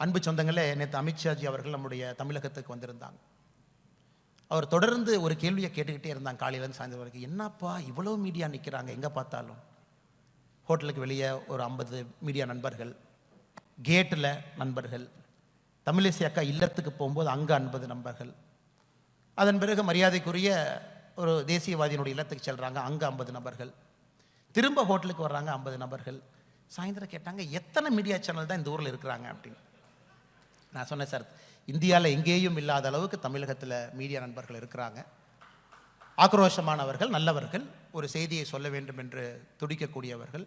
அன்பு சொந்தங்களே, நேற்று அமித்ஷாஜி அவர்கள் நம்முடைய தமிழகத்துக்கு வந்திருந்தாங்க. அவர் தொடர்ந்து ஒரு கேள்வியை கேட்டுக்கிட்டே இருந்தாங்க காலையிலேருந்து சாயந்தரம் வரைக்கும். என்னப்பா இவ்வளோ மீடியா நிற்கிறாங்க, எங்கே பார்த்தாலும் ஹோட்டலுக்கு வெளியே ஒரு 50 மீடியா நண்பர்கள், கேட்டில் நண்பர்கள், தமிழிசை அக்கா இல்லத்துக்கு போகும்போது அங்கே 50 நண்பர்கள், அதன் பிறகு மரியாதைக்குரிய ஒரு தேசியவாதியினுடைய இல்லத்துக்கு செல்கிறாங்க, அங்கே 50 நபர்கள், திரும்ப ஹோட்டலுக்கு வர்றாங்க 50 நபர்கள். சாயந்தரம் கேட்டாங்க, எத்தனை மீடியா சேனல் தான் இந்த ஊரில் இருக்கிறாங்க அப்படின்னு. நான் சொன்னேன், சார் இந்தியாவில் எங்கேயும் இல்லாத அளவுக்கு தமிழகத்தில் மீடியா நண்பர்கள் இருக்கிறாங்க. ஆக்ரோஷமானவர்கள், நல்லவர்கள், ஒரு செய்தியை சொல்ல வேண்டும் என்று துடிக்கக்கூடியவர்கள்.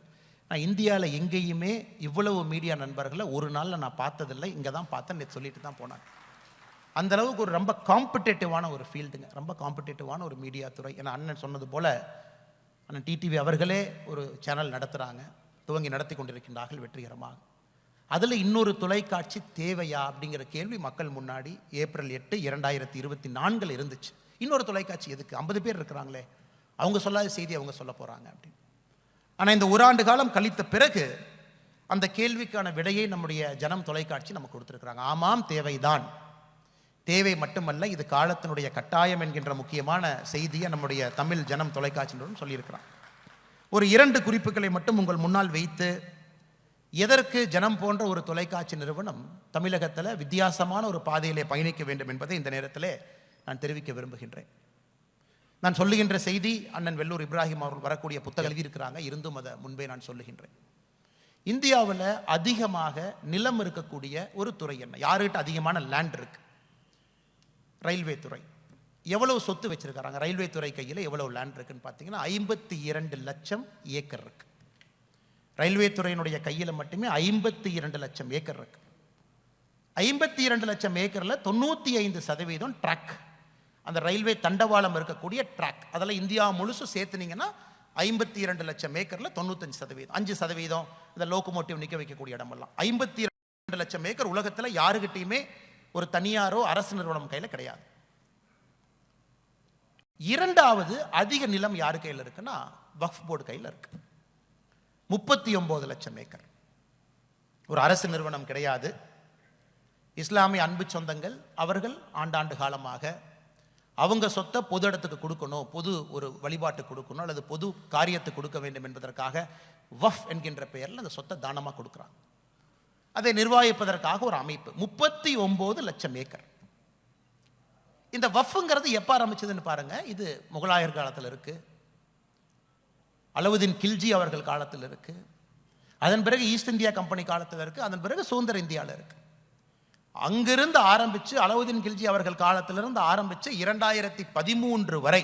நான் இந்தியாவில் எங்கேயுமே இவ்வளவு மீடியா நண்பர்களை ஒரு நாளில் நான் பார்த்ததில்லை, இங்கே தான் பார்த்தேன், நேற்று சொல்லிட்டு தான் போனாங்க. அந்த அளவுக்கு ஒரு ரொம்ப காம்படிட்டிவான ஒரு ஃபீல்டுங்க, ரொம்ப காம்படிட்டிவான ஒரு மீடியா துறை. ஏன்னா அண்ணன் சொன்னது போல் அண்ணன் டிடிவி அவர்களே ஒரு சேனல் நடத்துகிறாங்க, துவங்கி நடத்தி கொண்டிருக்கின்றார்கள் வெற்றிகரமாக. அதில் இன்னொரு தொலைக்காட்சி தேவையா அப்படிங்கிற கேள்வி மக்கள் முன்னாடி ஏப்ரல் 8, 2024 இருந்துச்சு. இன்னொரு தொலைக்காட்சி எதுக்கு, 50 பேர் இருக்கிறாங்களே, அவங்க சொல்லாத செய்தி அவங்க சொல்ல போகிறாங்க அப்படின்னு. ஆனால் இந்த ஒரு ஆண்டு காலம் கழித்த பிறகு அந்த கேள்விக்கான விடையை நம்முடைய ஜனம் தொலைக்காட்சி நமக்கு கொடுத்துருக்குறாங்க. ஆமாம், தேவைதான். தேவை மட்டுமல்ல, இது காலத்தினுடைய கட்டாயம் என்கின்ற முக்கியமான செய்தியை நம்முடைய தமிழ் ஜனம் தொலைக்காட்சியினரும் சொல்லியிருக்கிறாங்க. ஒரு 2 குறிப்புகளை மட்டும் உங்கள் முன்னால் வைத்து, எதற்கு ஜனம் போன்ற ஒரு தொலைக்காட்சி நிறுவனம் தமிழகத்தில் வித்தியாசமான ஒரு பாதையிலே பயணிக்க வேண்டும் என்பதை இந்த நேரத்தில் நான் தெரிவிக்க விரும்புகின்றேன். நான் சொல்லுகின்ற செய்தி அண்ணன் வெள்ளூர் இப்ராஹிம் அவர்கள் வரக்கூடிய புத்தகம் எழுதியிருக்கிறாங்க, இருந்தும் அதை முன்பே நான் சொல்லுகின்றேன். இந்தியாவில் அதிகமாக நிலம் இருக்கக்கூடிய ஒரு துறை என்ன, யாருக்கிட்ட அதிகமான லேண்ட் இருக்கு? ரயில்வே துறை. எவ்வளவு சொத்து வச்சிருக்காங்க ரயில்வே துறை கையில், எவ்வளவு லேண்ட் இருக்குன்னு பார்த்தீங்கன்னா 52 லட்சம் ஏக்கர் இருக்கு. ரயில்வே துறையினுடைய கையில் மட்டுமே 52 லட்சம் ஏக்கர் இருக்கு. 52 லட்சம் ஏக்கரில் 95% ட்ராக், அந்த ரயில்வே தண்டவாளம் இருக்கக்கூடிய ட்ராக். அதெல்லாம் இந்தியா முழுசு சேர்த்துனீங்கன்னா 52 லட்சம் ஏக்கரில் 95%, 5% இந்த லோகோமோட்டிவ் நிற்க வைக்கக்கூடிய இடமெல்லாம். 52 லட்சம் ஏக்கர் உலகத்தில் யாருக்கிட்டையுமே ஒரு தனியாரோ அரசு நிறுவனம் கையில் கிடையாது. இரண்டாவது அதிக நிலம் யாரு கையில் இருக்குன்னா வக்ஃப் போர்டு கையில் இருக்கு, 39 லட்சம் ஏக்கர். ஒரு அரசு நிறுவனம் கிடையாது. இஸ்லாமிய அன்பு சொந்தங்கள் அவர்கள் ஆண்டாண்டு காலமாக அவங்க சொத்தை பொது இடத்துக்கு கொடுக்கணும், பொது ஒரு வழிபாட்டு கொடுக்கணும், அல்லது பொது காரியத்துக்கு கொடுக்க வேண்டும் என்பதற்காக வஃப் என்கின்ற பெயரில் அந்த சொத்தை தானமாக கொடுக்குறாங்க. அதை நிர்வகிப்பதற்காக ஒரு அமைப்பு, 39 லட்சம் ஏக்கர். இந்த வஃப்ங்கிறது எப்போ ஆரம்பிச்சதுன்னு பாருங்க. இது முகலாயர் காலத்தில் இருக்கு, அலவுதீன் கில்ஜி அவர்கள் காலத்தில் இருக்கு, அதன் பிறகு ஈஸ்ட் இந்தியா கம்பெனி காலத்தில் இருக்கு, அதன் பிறகு சுதந்திர இந்தியாவில் இருக்கு. அங்கிருந்து ஆரம்பிச்சு அலவுதீன் கில்ஜி அவர்கள் காலத்திலிருந்து ஆரம்பிச்சு 2013 வரை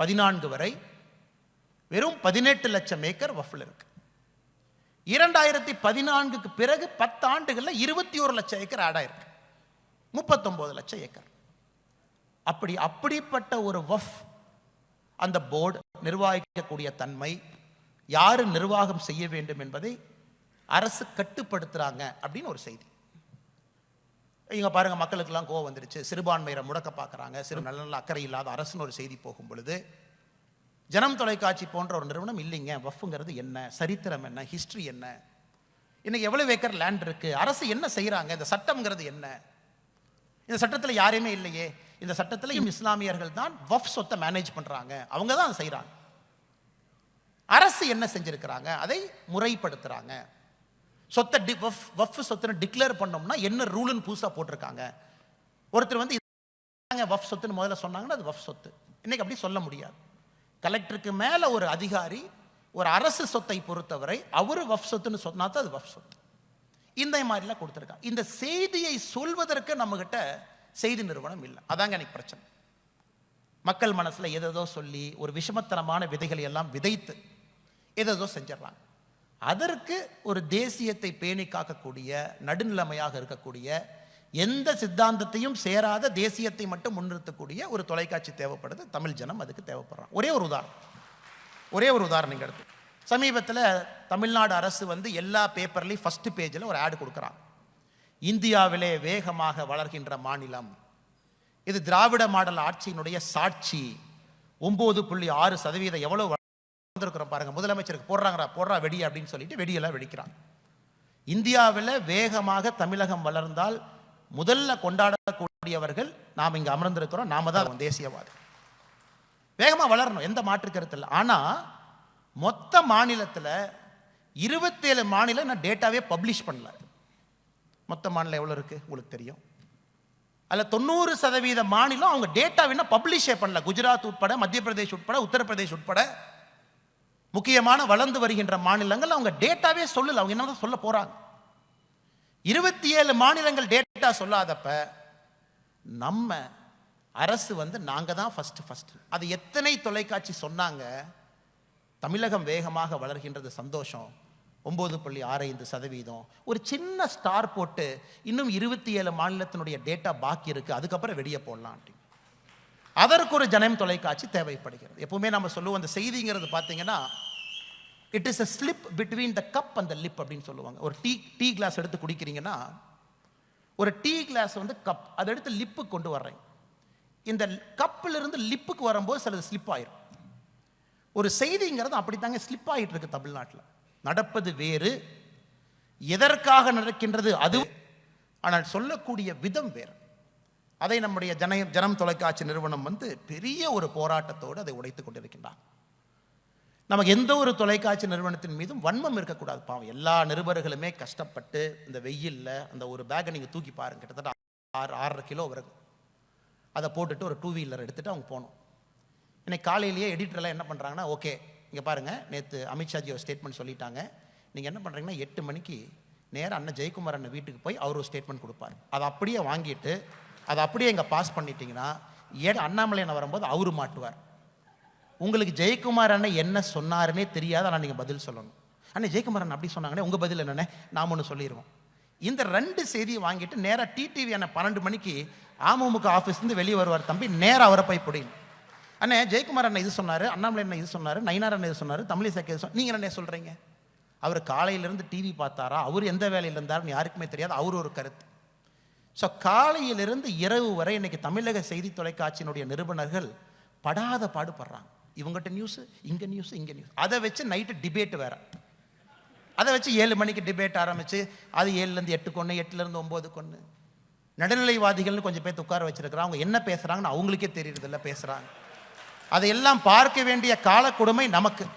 14 வரை வெறும் 18 லட்சம் ஏக்கர் வஃப்ல இருக்கு. 2014க்கு பிறகு 10 ஆண்டுகளில் 21 லட்சம் ஏக்கர் ஆட் ஆயிருக்கு, 39 லட்சம் ஏக்கர். அப்படிப்பட்ட ஒரு வஃப், அந்த போர்டு நிர்வகிக்கக்கூடிய தன்மை, யாரு நிர்வாகம் செய்ய வேண்டும் என்பதை அரசு கட்டுப்படுத்துறாங்க அப்படின்னு ஒரு செய்தி. இங்க பாருங்க, மக்களுக்கெல்லாம் கோவம் வந்துருச்சு, சிறுபான்மையரை முடக்க பார்க்குறாங்க, சிறு நல்ல அக்கறை இல்லாத அரசுன்னு ஒரு செய்தி போகும் பொழுது, ஜனம் தொலைக்காட்சி போன்ற ஒரு நிறுவனம் இல்லைங்க, வஃப்ங்கிறது என்ன, சரித்திரம் என்ன, ஹிஸ்டரி என்ன, இன்னைக்கு எவ்வளவு ஏக்கர் லேண்ட் இருக்கு, அரசு என்ன செய்யறாங்க, இந்த சட்டம்ங்கிறது என்ன, இந்த சட்டத்தில் யாரையுமே இல்லையே, இந்த சட்டத்தில் இஸ்லாமியர்கள் தான் வஃப் சொத்தை மேனேஜ் பண்றாங்க, அவங்க தான் செய்யறாங்க, அரசு என்ன செஞ்சிருக்கிறாங்க, அதை முறைப்படுத்துறாங்க. சொத்தை வஃப் சொத்துன்னு டிக்ளேர் பண்ணோம்னா என்ன ரூல்னு புதுசா போட்டிருக்காங்க. ஒருத்தர் வந்து வஃப் சொத்துன்னு முதல்ல சொன்னாங்கன்னா அது வஃப் சொத்து. இன்னைக்கு அப்படி சொல்ல முடியாது. கலெக்டருக்கு மேல ஒரு அதிகாரி ஒரு அரசு சொத்தை பொறுத்தவரை அவரு வஃப் சொத்துன்னு சொன்னா தான் அது வஃப் சொத்து. இந்த மாதிரிலாம் கொடுத்துருக்காங்க. இந்த செய்தியை சொல்வதற்கு நம்ம கிட்ட செய்தி நிறுவனம் இல்லை. அதாங்க எனக்கு பிரச்சனை. மக்கள் மனசுல எதோ சொல்லி ஒரு விஷமத்தனமான விதைகளை எல்லாம் விதைத்து எதோ செஞ்சிடறாங்க. அதற்கு ஒரு தேசியத்தை பேணி காக்கக்கூடிய, நடுநிலைமையாக இருக்கக்கூடிய, எந்த சித்தாந்தத்தையும் சேராத தேசியத்தை மட்டும் முன்னிறுத்தக்கூடிய ஒரு தொலைக்காட்சி தேவைப்படுது. தமிழ் ஜனம் அதுக்கு தேவைப்படுறாங்க. ஒரே ஒரு உதாரணம் இங்க எடுத்து, சமீபத்தில் தமிழ்நாடு அரசு வந்து எல்லா பேப்பர்லையும் ஃபர்ஸ்ட் பேஜில் ஒரு ஆடு கொடுக்குறாங்க. இந்தியாவிலே வேகமாக வளர்கின்ற மாநிலம் இது, திராவிட மாடல் ஆட்சியினுடைய சாட்சி, 9.6% எவ்வளவு வளர்ந்துருக்கிறோம் பாருங்க. முதலமைச்சருக்கு போடுறா வெடி அப்படின்னு சொல்லிட்டு வெடியெல்லாம் வெடிக்கிறாங்க. இந்தியாவில் வேகமாக தமிழகம் வளர்ந்தால் முதல்ல கொண்டாடக்கூடியவர்கள் நாம் இங்கே அமர்ந்திருக்கிறோம். நாம தான் தேசியவாதி. வேகமாக வளரணும், எந்த மாற்று கருத்து இல்லை. ஆனால் மொத்த மாநிலத்தில் 27 மாநிலம் நான் டேட்டாவே பப்ளிஷ் பண்ணல. மொத்த மாநிலம் எவ்வளோ இருக்குது உங்களுக்கு தெரியும். அதில் 90% மாநிலம் அவங்க டேட்டாவினா பப்ளிஷே பண்ணல. குஜராத் உட்பட, மத்திய பிரதேஷ் உட்பட, உத்தரப்பிரதேஷ் உட்பட முக்கியமான வளர்ந்து வருகின்ற மாநிலங்கள் அவங்க டேட்டாவே சொல்லல. அவங்க என்ன சொல்ல போறாங்க? 27 மாநிலங்கள் டேட்டா சொல்லாதப்ப நம்ம அரசு நாங்க தான் ஃபர்ஸ்ட். அது எத்தனை தொலைக்காட்சி சொன்னாங்க? தமிழகம் வேகமாக வளர்கின்றது, சந்தோஷம், 9.65%. ஒரு சின்ன ஸ்டார் போட்டு இன்னும் 27 மாநிலத்தினுடைய டேட்டா பாக்கி இருக்கு, அதுக்கப்புறம் வெளியே போடலாம். அதற்கு ஒரு ஜனம் தொலைக்காட்சி தேவைப்படுகிறது. எப்பவுமே நம்ம சொல்லுவோம், அந்த செய்திங்கிறது பார்த்தீங்கன்னா it is a slip between the cup and the lip அப்படின்னு சொல்லுவாங்க. ஒரு டீ கிளாஸ் எடுத்து குடிக்கிறீங்கன்னா, ஒரு டீ கிளாஸ் கப், அதை எடுத்து லிப்புக்கு கொண்டு வர்றேன். இந்த கப்பில் இருந்து லிப்புக்கு வரும்போது சிலது ஸ்லிப் ஆயிரும். ஒரு செய்திங்கிறது அப்படித்தாங்க ஸ்லிப் ஆகிட்டு இருக்கு தமிழ்நாட்டில். நடப்பது வேறு, எதற்காக நடக்கின்றது அது, ஆனால் சொல்லக்கூடிய விதம் வேறு. அதை நம்முடைய ஜனம் தொலைக்காட்சி நிறுவனம் பெரிய ஒரு போராட்டத்தோடு அதை உடைத்துக் கொண்டிருக்கின்றார். நமக்கு எந்த ஒரு தொலைக்காட்சி நிறுவனத்தின் மீதும் வன்மம் இருக்கக்கூடாது. பாவம், எல்லா நிருபர்களுமே கஷ்டப்பட்டு இந்த வெயிலில் அந்த ஒரு பேக்கை நீங்கள் தூக்கி பாருங்க, கிட்டத்தட்ட 6.5 கிலோ வருது. அதை போட்டுட்டு ஒரு 2 வீலர் எடுத்துகிட்டு அவங்க போகணும். இன்னைக்கு காலையிலேயே எடிட்டர்லாம் என்ன பண்ணுறாங்கன்னா, ஓகே இங்கே பாருங்கள், நேற்று அமித்ஷாஜி ஒரு ஸ்டேட்மெண்ட் சொல்லிட்டாங்க, நீங்கள் என்ன பண்ணுறீங்கன்னா 8 மணிக்கு நேராக அண்ணன் ஜெயக்குமார் அண்ணன் வீட்டுக்கு போய் அவர் ஒரு ஸ்டேட்மெண்ட் கொடுப்பார். அதை அப்படியே வாங்கிட்டு அதை அப்படியே இங்கே பாஸ் பண்ணிட்டீங்கன்னா அண்ணாமலை அண்ணன் வரும்போது அவரு மாட்டுவார். உங்களுக்கு ஜெயக்குமார் அண்ணன் என்ன சொன்னாருன்னே தெரியாது, ஆனால் நீங்கள் பதில் சொல்லணும். அண்ணன் ஜெயக்குமார் அண்ணன் அப்படி சொன்னாங்கன்னே உங்கள் பதில் என்னென்ன நாம் ஒன்று சொல்லிடுவோம். இந்த 2 செய்தியை வாங்கிட்டு நேராக டிடிவி அண்ணன் 12 மணிக்கு அமமுக ஆஃபீஸ்லேருந்து வெளியே வருவார். தம்பி நேராக அவரை போய் பிடிக்கும். அண்ணே ஜெயக்குமார் அண்ணன் இது சொன்னார், அண்ணாமலை அண்ணன் இது சொன்னார், நயினார் அண்ணன் இது சொன்னார், தமிழிசை இது சொன்னார், நீங்கள் என்ன சொல்கிறீங்க? அவர் காலையிலேருந்து டிவி பார்த்தாரா, அவர் எந்த வேலையில் இருந்தாருன்னு யாருக்குமே தெரியாது, அவர் ஒரு கருத்து. ஸோ காலையிலிருந்து இரவு வரை இன்னைக்கு தமிழக செய்தி தொலைக்காட்சியினுடைய நிருபனர்கள் படாத பாடுபடுறாங்க. இவங்ககிட்ட நியூஸ், இங்கே நியூஸ், இங்கே நியூஸ். அதை வச்சு நைட்டு டிபேட் வேற, அதை வச்சு 7 மணிக்கு டிபேட் ஆரம்பிச்சு அது 7லேருந்து 8 கொன்று, 8லேருந்து 9 கொன்று. நடுநிலைவாதிகள்னு கொஞ்சம் பேர் உட்கார வச்சிருக்கிறாங்க. அவங்க என்ன பேசுகிறாங்கன்னு அவங்களுக்கே தெரியறதில்ல, பேசுகிறாங்க. அதையெல்லாம் பார்க்க வேண்டிய கால கொடுமை நமக்கு.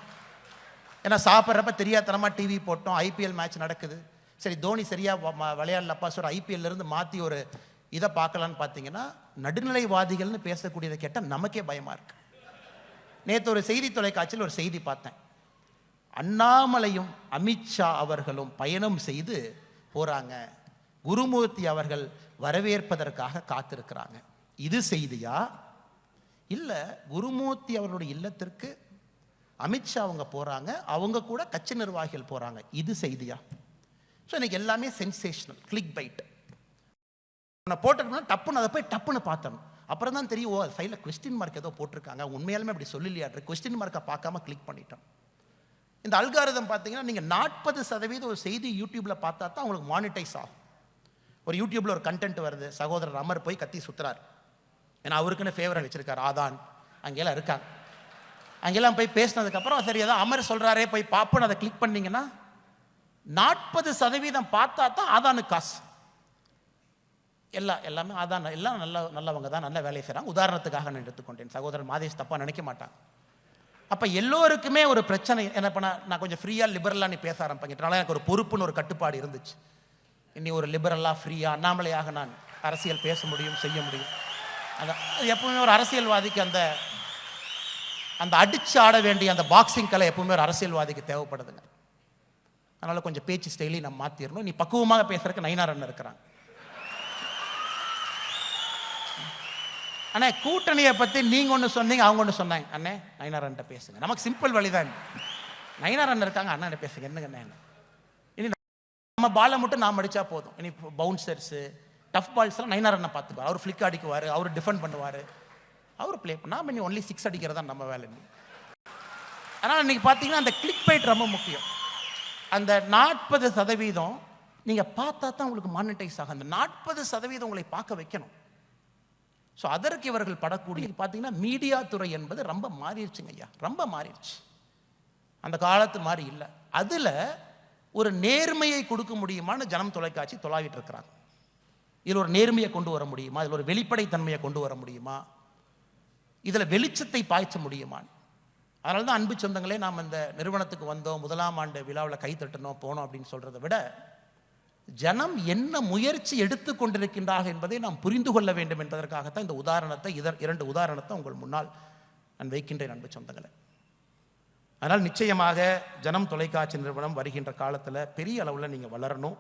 ஏன்னா சாப்பிட்றப்ப தெரியாதனமாக டிவி போட்டோம், ஐபிஎல் மேட்ச் நடக்குது, சரி தோனி சரியாக விளையாடலப்பா, சார் ஐபிஎல்லேருந்து மாற்றி ஒரு இதை பார்க்கலான்னு பார்த்தீங்கன்னா நடுநிலைவாதிகள்னு பேசக்கூடியதை கேட்டால் நமக்கே பயமாக இருக்கு. நேற்று ஒரு செய்தி தொலைக்காட்சியில் ஒரு செய்தி பார்த்தேன். அண்ணாமலையும் அமித்ஷா அவர்களும் பயணம் செய்து போகிறாங்க, குருமூர்த்தி அவர்கள் வரவேற்பதற்காக காத்திருக்கிறாங்க. இது செய்தியா? இல்லை, குருமூர்த்தி அவர்களுடைய இல்லத்திற்கு அமித்ஷா அவங்க போகிறாங்க, அவங்க கூட கட்சி நிர்வாகிகள் போகிறாங்க, இது செய்தியா? ஸோ இன்னைக்கு எல்லாமே சென்சேஷனல், கிளிக் பைட். நான் போட்டிருக்கேன்னா டப்புன்னு அதை போய் டப்புன்னு பார்த்தோம். அப்புறம் தான் தெரியும், ஓ சைடில் கொஸ்டின் மார்க் ஏதோ போட்டிருக்காங்க, உண்மையாலுமே அப்படி சொல்லலையாட்டு கொஸ்டின் மார்க்கை பார்க்காம கிளிக் பண்ணிட்டோம். இந்த அல்காரிதம் பார்த்தீங்கன்னா நீங்கள் 40% ஒரு செய்தி யூடியூப்ல பார்த்தா தான் உங்களுக்கு மானிட்டைஸ் ஆகும். ஒரு யூடியூப்ல ஒரு கண்டென்ட் வருது, சகோதரர் அமர் போய் கத்தி சுத்துறாரு, ஏன்னா அவருக்குன்னு ஃபேவரட் வச்சிருக்காரு, ஆதான் அங்கெல்லாம் இருக்காங்க. அங்கெல்லாம் போய் பேசினதுக்கப்புறம் சரி ஏதோ அமர் சொல்கிறாரே போய் பார்ப்போன்னு அதை கிளிக் பண்ணிங்கன்னா 40% பார்த்தா தான் ஆதானு காசு. எல்லாமே ஆதான், எல்லாம் நல்லவங்க தான், நல்ல வேலையை செய்கிறாங்க. உதாரணத்துக்காக நான் எடுத்துக்கொண்டேன், சகோதரர் மாதேஷ் தப்பாக நினைக்க மாட்டாங்க. அப்போ எல்லோருக்குமே ஒரு பிரச்சனை. என்ன பண்ண, நான் கொஞ்சம் ஃப்ரீயாக லிபரலாக நீ பேச ஆரம்பிக்கிறதுனால எனக்கு ஒரு பொறுப்புன்னு ஒரு கட்டுப்பாடு இருந்துச்சு. இன்னி ஒரு லிபரலாக ஃப்ரீயாக அண்ணாமலையாக நான் அரசியல் பேச முடியும், செய்ய முடியும். அந்த எப்பவுமே ஒரு அரசியல்வாதிக்கு அந்த அந்த அடிச்சு ஆட வேண்டிய அந்த பாக்ஸிங் கலை எப்பவுமே ஒரு அரசியல்வாதிக்கு தேவைப்படுதுங்க. அதனால் கொஞ்சம் பேச்சு ஸ்டைலையும் நம்ம மாற்றிடணும். நீ பக்குவமாக பேசுறதுக்கு நயினார் அண்ணன் இருக்கிறாங்க. அண்ணே கூட்டணியை பற்றி நீங்கள் ஒன்று சொன்னீங்க, அவங்க ஒன்று சொன்னாங்க. அண்ணே நயினார் அண்ணன் பேசுங்க, நமக்கு சிம்பிள் வழிதான். நயினார் அண்ணன் இருக்காங்க, அண்ணன் பேசுங்க, என்னங்க அண்ணன். இனி நம்ம பாலை மட்டும் நாம் அடித்தா போதும். இனி பவுன்சர்ஸு டஃப் பால்ஸ்லாம் நயினார் அண்ணன் பார்த்துக்குவார். அவர் ஃப்ளிக் அடிக்குவார், அவர் டிஃபெண்ட் பண்ணுவார், அவர் பிளே பண்ண. நாம் இன்னும் ஒன்லி 6 அடிக்கிறதா நம்ம வேலை. அதனால் இன்றைக்கி பார்த்தீங்கன்னா அந்த கிளிக் பைட் ரொம்ப முக்கியம். அந்த 40% நீங்கள் பார்த்தா தான் உங்களுக்கு மானிட்டைஸ் ஆகும். அந்த 40% உங்களை பார்க்க வைக்கணும். ஸோ அதற்கு இவர்கள் படக்கூடிய பார்த்தீங்கன்னா மீடியா துறை என்பது ரொம்ப மாறிடுச்சுங்க ஐயா, ரொம்ப மாறிடுச்சு. அந்த காலத்து மாதிரி இல்லை. அதில் ஒரு நேர்மையை கொடுக்க முடியுமான்னு ஜனம் தொலைக்காட்சி தொலாவிட்டு இருக்கிறாங்க. இதில் ஒரு நேர்மையை கொண்டு வர முடியுமா, இதில் ஒரு வெளிப்படைத்தன்மையை கொண்டு வர முடியுமா, இதில் வெளிச்சத்தை பாய்ச்ச முடியுமான்னு. அதனால தான் அன்பு சொந்தங்களே, நாம் இந்த நிறுவனத்துக்கு வந்தோம், முதலாம் ஆண்டு விழாவில் கை தட்டணும் போனோம் அப்படின்னு சொல்கிறத விட, ஜனம் என்ன முயற்சி எடுத்து கொண்டிருக்கின்றார்கள் என்பதை நாம் புரிந்து கொள்ள வேண்டும் என்பதற்காகத்தான் இந்த உதாரணத்தை, 2 உதாரணத்தை உங்கள் முன்னால் நான் வைக்கின்றேன் அன்பு சொந்தங்களே. அதனால் நிச்சயமாக ஜனம் தொலைக்காட்சி நிறுவனம் வருகின்ற காலத்தில் பெரிய அளவில் நீங்கள் வளரணும்.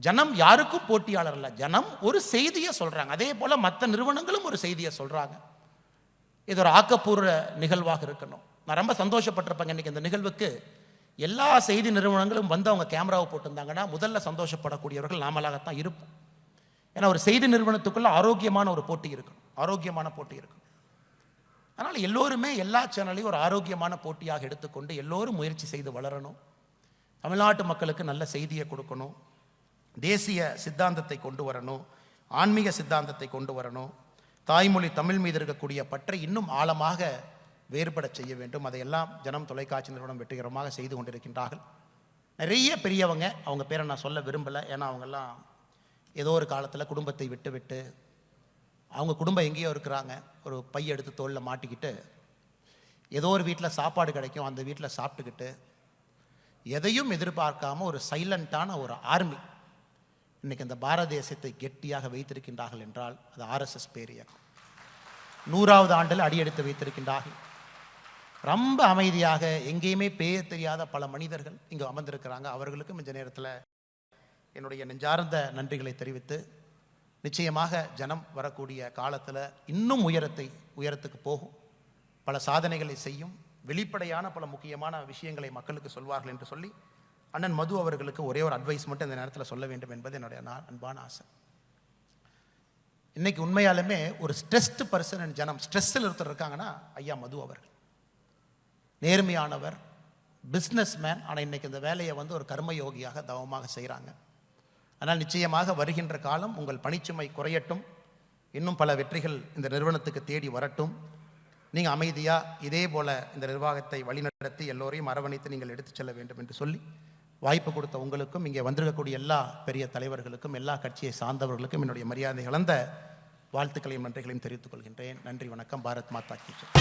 ஜனம் யாருக்கும் போட்டியாளர் இல்லை, ஜனம் ஒரு செய்தியை சொல்கிறாங்க. அதே போல் மற்ற நிறுவனங்களும் ஒரு செய்தியை சொல்கிறாங்க. இது ஒரு ஆக்கப்பூர்வ நிகழ்வாக இருக்கணும். நான் ரொம்ப சந்தோஷப்பட்டிருப்பேங்க. இன்றைக்கி இந்த நிகழ்வுக்கு எல்லா செய்தி நிறுவனங்களும் வந்து அவங்க கேமராவை போட்டிருந்தாங்கன்னா முதல்ல சந்தோஷப்படக்கூடியவர்கள் நாமளாகத்தான் இருப்போம். ஏன்னா ஒரு செய்தி நிறுவனத்துக்குள்ள ஆரோக்கியமான ஒரு போட்டி இருக்கணும், ஆரோக்கியமான போட்டி இருக்கணும். அதனால் எல்லோருமே எல்லா சேனலையும் ஒரு ஆரோக்கியமான போட்டியாக எடுத்துக்கொண்டு எல்லோரும் முயற்சி செய்து வளரணும். தமிழ்நாட்டு மக்களுக்கு நல்ல செய்தியை கொடுக்கணும், தேசிய சித்தாந்தத்தை கொண்டு வரணும், ஆன்மீக சித்தாந்தத்தை கொண்டு வரணும், தாய்மொழி தமிழ் மீது இருக்கக்கூடிய பற்றை இன்னும் ஆழமாக வேறுபட செய்ய வேண்டும். அதையெல்லாம் ஜனம் தொலைக்காட்சி நிறுவனம் வெற்றிகரமாக செய்து கொண்டிருக்கின்றார்கள். நிறைய பெரியவங்க, அவங்க பேரை நான் சொல்ல விரும்பலை, ஏன்னா அவங்கெல்லாம் ஏதோ ஒரு காலத்தில் குடும்பத்தை விட்டு விட்டு அவங்க குடும்பம் எங்கேயோ இருக்கிறாங்க, ஒரு பைய எடுத்து தோளில் மாட்டிக்கிட்டு ஏதோ ஒரு வீட்டில் சாப்பாடு கிடைக்கும், அந்த வீட்டில் சாப்பிட்டுக்கிட்டு எதையும் எதிர்பார்க்காம ஒரு சைலண்டான ஒரு ஆர்மி இன்னைக்கு இந்த பாரத தேசத்தை கெட்டியாக வைத்திருக்கின்றார்கள் என்றால் அது ஆர்எஸ்எஸ் பேரியக்கம். 100வது ஆண்டில் அடியெடுத்து வைத்திருக்கின்றார்கள். ரொம்ப அமைதியாக எங்கேயுமே பேய தெரியாத பல மனிதர்கள் இங்கு அமர்ந்திருக்கிறாங்க. அவர்களுக்கும் இந்த நேரத்தில் என்னுடைய நெஞ்சார்ந்த நன்றிகளை தெரிவித்து, நிச்சயமாக ஜனம் வரக்கூடிய காலத்தில் இன்னும் உயரத்துக்கு போகும், பல சாதனைகளை செய்யும், வெளிப்படையான பல முக்கியமான விஷயங்களை மக்களுக்கு சொல்வார்கள் என்று சொல்லி அண்ணன் மது அவர்களுக்கு ஒரே ஒரு அட்வைஸ் மட்டும் இந்த நேரத்தில் சொல்ல வேண்டும் என்பது என்னுடைய அன்பான ஆசை. இன்னைக்கு உண்மையாலுமே ஒரு ஸ்ட்ரெஸ்டு பர்சன் ஜனம், ஸ்ட்ரெஸ்ஸில் ஒருத்தர் இருக்காங்கன்னா ஐயா மது அவர்கள். நேர்மையானவர், பிஸ்னஸ் மேன். ஆனால் இன்னைக்கு இந்த வேலையை வந்து ஒரு கர்மயோகியாக தவமாக செய்கிறாங்க. ஆனால் நிச்சயமாக வருகின்ற காலம் உங்கள் பணிச்சுமை குறையட்டும், இன்னும் பல வெற்றிகள் இந்த நிறுவனத்துக்கு தேடி வரட்டும். நீங்கள் அமைதியாக இதே போல் இந்த நிர்வாகத்தை வழிநடத்தி எல்லோரையும் அரவணைத்து நீங்கள் எடுத்துச் செல்ல வேண்டும் என்று சொல்லி வாய்ப்பு கொடுத்த உங்களுக்கும், இங்கே வந்திருக்கக்கூடிய எல்லா பெரிய தலைவர்களுக்கும், எல்லா கட்சியை சார்ந்தவர்களுக்கும் என்னுடைய மரியாதை கலந்த வாழ்த்துக்களையும் நன்றிகளையும் தெரிவித்துக் கொள்கின்றேன். நன்றி, வணக்கம். பாரத் மாதா கி ஜெய்.